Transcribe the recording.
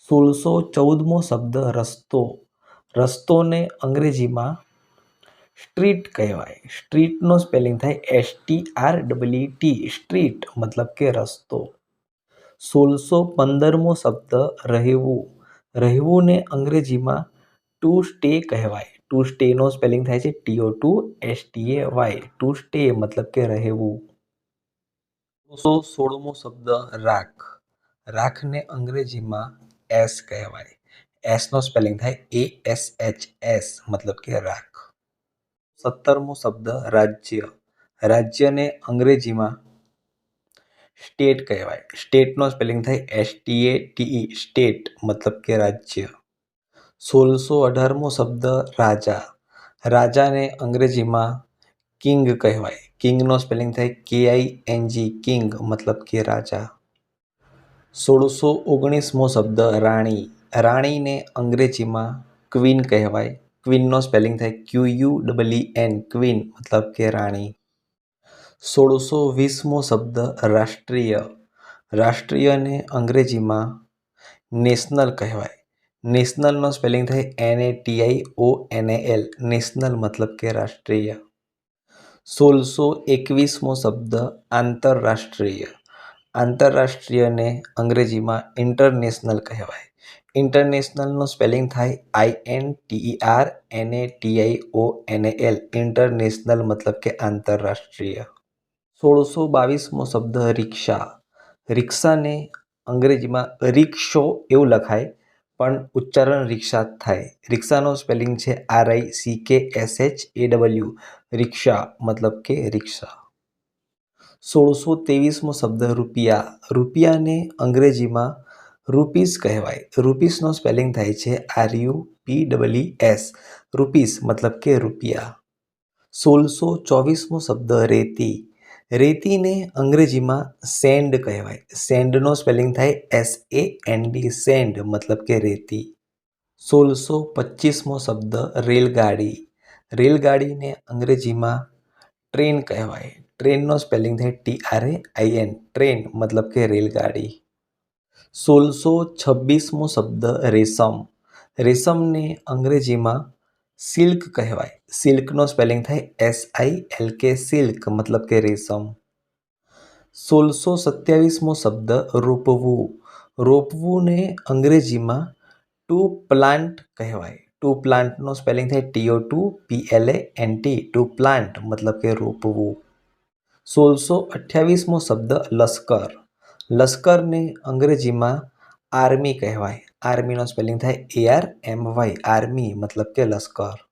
1614મો શબ્દ રસ્તો. રસ્તોને અંગ્રેજીમાં સ્ટ્રીટ કહેવાય. સ્ટ્રીટનો સ્પેલિંગ થાય STREET. સ્ટ્રીટ મતલબ કે રસ્તો. 1615મો શબ્દ રહેવું. રહેવુંને અંગ્રેજીમાં ટુ સ્ટે કહેવાય. ટુ સ્ટેનો સ્પેલિંગ થાય છે TO2STAY. ટુ સ્ટે મતલબ કે રહેવું. 1616મો શબ્દ રાખ. રાખને અંગ્રેજીમાં એસ કહેવાય. એસનો સ્પેલિંગ થાય ASHS મતલબ કે રાખ. 17મો શબ્દ રાજ્ય. રાજ્યને અંગ્રેજીમાં સ્ટેટ કહેવાય. સ્ટેટનો સ્પેલિંગ થાય STATE. સ્ટેટ મતલબ કે રાજ્ય. 1618મો શબ્દ રાજા. રાજાને અંગ્રેજીમાં કિંગ કહેવાય. કિંગનો સ્પેલિંગ થાય KING. કિંગ મતલબ કે રાજા. 1619મો શબ્દ રાણી. રાણીને અંગ્રેજીમાં ક્વીન કહેવાય. ક્વીનનો સ્પેલિંગ થાય QUEEN. ક્વીન મતલબ કે રાણી. 1620મો શબ્દ રાષ્ટ્રીય. રાષ્ટ્રીયને અંગ્રેજીમાં નેશનલ કહેવાય. નેશનલનો સ્પેલિંગ થાય NATIONAL. નેશનલ મતલબ કે રાષ્ટ્રીય. 1621મો શબ્દ આંતરરાષ્ટ્રીય. આંતરરાષ્ટ્રીયને અંગ્રેજીમાં ઇન્ટરનેશનલ કહેવાય. ઇન્ટરનેશનલનો સ્પેલિંગ થાય INTERNATIONAL. ઇન્ટરનેશનલ મતલબ કે આંતરરાષ્ટ્રીય. 1622મો શબ્દ રિક્ષા. રિક્ષાને અંગ્રેજીમાં રિક્ષો એવું લખાય પણ ઉચ્ચારણ રિક્ષા જ થાય. રિક્ષાનો સ્પેલિંગ છે RICKSHAW. રિક્ષા મતલબ કે રિક્ષા. 1623મો શબ્દ રૂપિયા. રૂપિયાને અંગ્રેજીમાં રૂપીસ કહેવાય. રૂપીસનો સ્પેલિંગ થાય છે RUPEES. રૂપીસ મતલબ કે રૂપિયા. 1624મો શબ્દ રેતી. રેતીને અંગ્રેજીમાં સેન્ડ કહેવાય. સેન્ડનો સ્પેલિંગ થાય SAND. સેન્ડ મતલબ કે રેતી. 1625મો શબ્દ રેલગાડી. રેલગાડીને અંગ્રેજીમાં ટ્રેન કહેવાય. ટ્રેનનો સ્પેલિંગ થાય TRAIN. ટ્રેન મતલબ કે રેલગાડી. 1626મો શબ્દ રેશમ. રેશમને અંગ્રેજીમાં સિલ્ક કહેવાય. સિલ્કનો સ્પેલિંગ થાય SILK. સિલ્ક મતલબ કે રેશમ. 1627મો શબ્દ રોપવું. રોપવુંને અંગ્રેજીમાં ટુ પ્લાન્ટ કહેવાય. ટુ પ્લાન્ટનો સ્પેલિંગ થાય TO2PLANT. ટુ પ્લાન્ટ મતલબ કે રોપવું. 1628મો શબ્દ લશ્કર. લશ્કરને અંગ્રેજીમાં આર્મી કહેવાય. આર્મીનો સ્પેલિંગ થાય ARMY. આર્મી મતલબ કે લશ્કર.